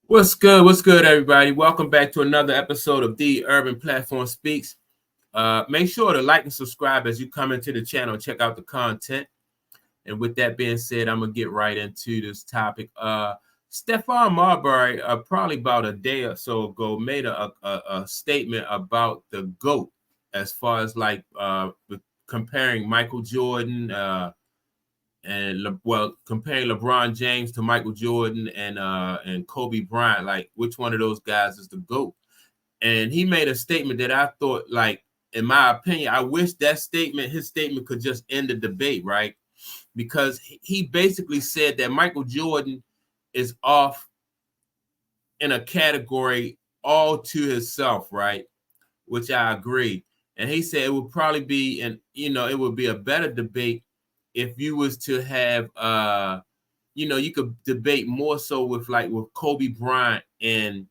What's good? What's good, everybody? Welcome back to another episode of The Urban Platform Speaks. Make sure to like and subscribe as you come into the channel and check out the content. And with that being said, I'm gonna get right into this topic. Stephon Marbury, probably about a day or so ago, made a statement about the GOAT as far as comparing Michael Jordan. Comparing LeBron James to Michael Jordan and Kobe Bryant, like which one of those guys is the GOAT? And he made a statement that I thought, like, in my opinion, I wish his statement could just end the debate, right? Because he basically said that Michael Jordan is off in a category all to himself, right? Which I agree. And he said it would probably be, it would be a better debate if you was to have you could debate more so with Kobe Bryant and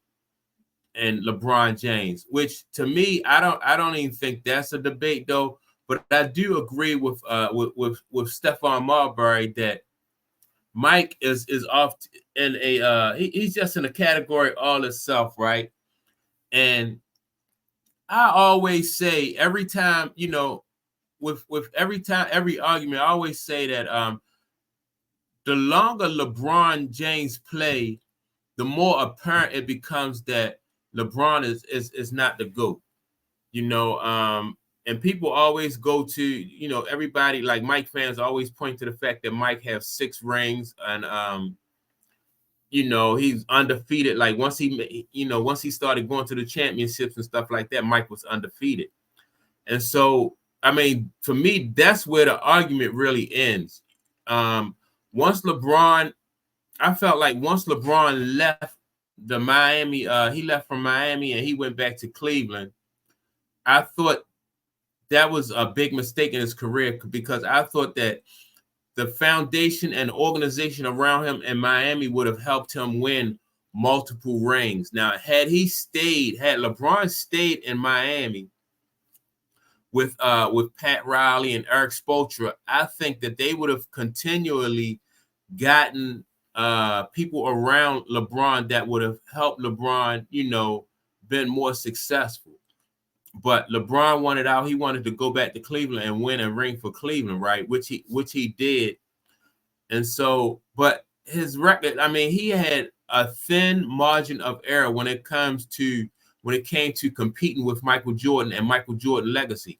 LeBron James, which to me I don't even think that's a debate though. But I do agree with Stephon Marbury that Mike is off in he's just in a category all itself, right? And I always say every time, with every argument, I always say that the longer LeBron James play, the more apparent it becomes that LeBron is not the GOAT. And people always go to, everybody like Mike fans always point to the fact that Mike has 6 rings and he's undefeated. Like once he started going to the championships and stuff like that, Mike was undefeated. And so, I mean, for me, that's where the argument really ends. Once LeBron, I felt like once LeBron left the Miami, he left from Miami and he went back to Cleveland. I thought that was a big mistake in his career because I thought that the foundation and organization around him in Miami would have helped him win multiple rings. Now, had LeBron stayed in Miami with Pat Riley and Eric Spoelstra, I think that they would have continually gotten people around LeBron that would have helped LeBron, been more successful. But LeBron wanted out. He wanted to go back to Cleveland and win a ring for Cleveland, right? Which he did. And so, but his record, I mean, he had a thin margin of error when it came to competing with Michael Jordan and Michael Jordan legacy.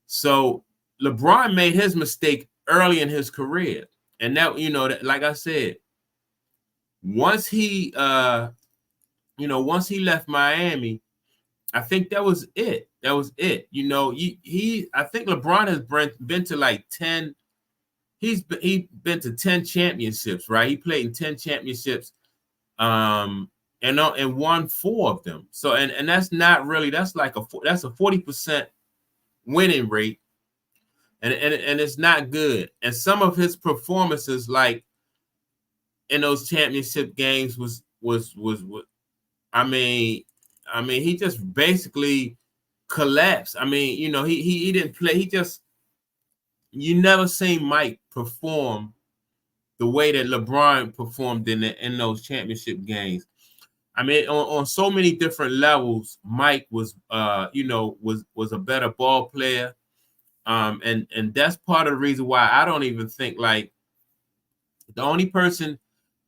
So LeBron made his mistake early in his career. And that, like I said, once he left Miami, I think that was it. That was it. I think LeBron has been to like 10. He's been to 10 championships, right? He played in 10 championships, and won 4 of them. So and that's not really, that's a 40% winning rate, and it's not good. And some of his performances, like in those championship games, was I mean, he just basically collapsed. I mean, he didn't play. You never seen Mike perform the way that LeBron performed in those championship games. I mean, on so many different levels, Mike was was a better ball player. And that's part of the reason why I don't even think, like, the only person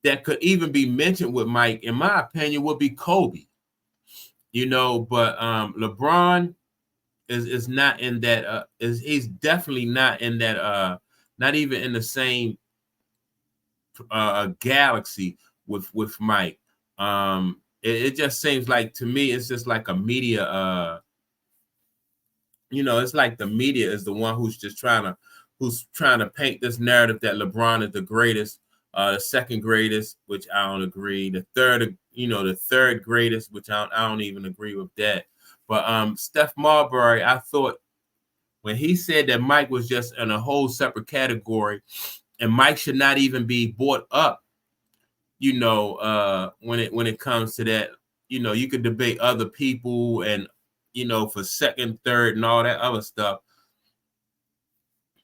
that could even be mentioned with Mike, in my opinion, would be Kobe. But LeBron is not in that. He's definitely not in that. Not even in the same galaxy with Mike. It just seems like, to me, it's just like a media. It's like the media is the one who's trying to paint this narrative that LeBron is the greatest, the second greatest, which I don't agree. The third greatest, which I don't even agree with that. But Steph Marbury, I thought when he said that Mike was just in a whole separate category, and Mike should not even be brought up, when it comes to that, you could debate other people and, for second, third, and all that other stuff.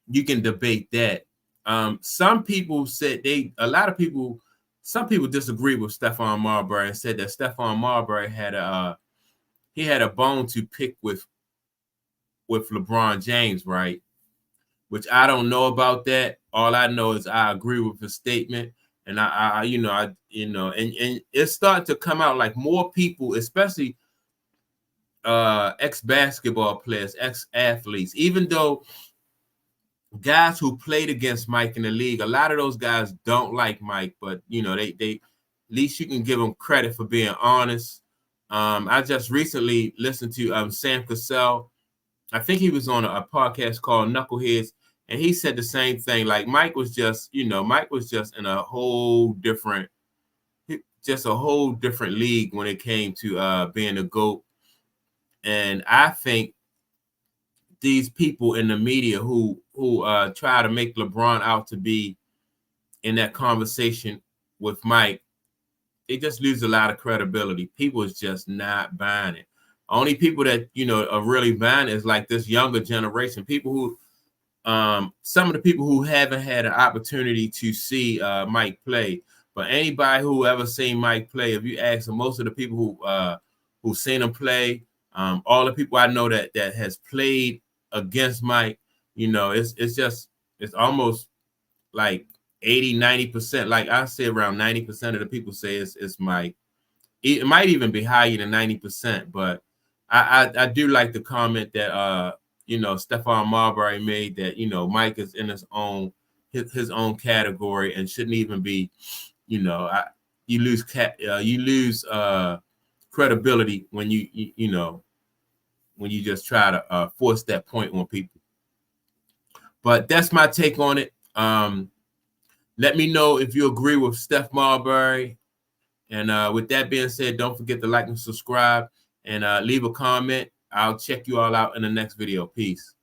You can debate that. A lot of people some people disagree with Stephon Marbury and said that Stephon Marbury had a bone to pick with LeBron James, right? Which I don't know about that. All I know is I agree with his statement, and and it's starting to come out like more people, especially ex-basketball players, ex-athletes, even though guys who played against Mike in the league, a lot of those guys don't like Mike, but they at least you can give them credit for being honest. I just recently listened to Sam Cassell. I think he was on a podcast called Knuckleheads, and he said the same thing. Like Mike was just in a whole different league when it came to being a GOAT. And I think these people in the media who try to make LeBron out to be in that conversation with Mike, they just lose a lot of credibility. People is just not buying it. Only people that are really buying it is like this younger generation. People who some of the people who haven't had an opportunity to see Mike play. But anybody who ever seen Mike play, if you ask them, most of the people who seen him play, all the people I know that has played against Mike, it's almost like 80-90%. Like I say, around 90% of the people say it's Mike. It might even be higher than 90%, but I do like the comment that Stephon Marbury made, that Mike is in his own category and shouldn't even be, you lose credibility when when you just try to force that point on people. But that's my take on it. Let me know if you agree with Steph Marbury. And with that being said, don't forget to like and subscribe and leave a comment. I'll check you all out in the next video. Peace.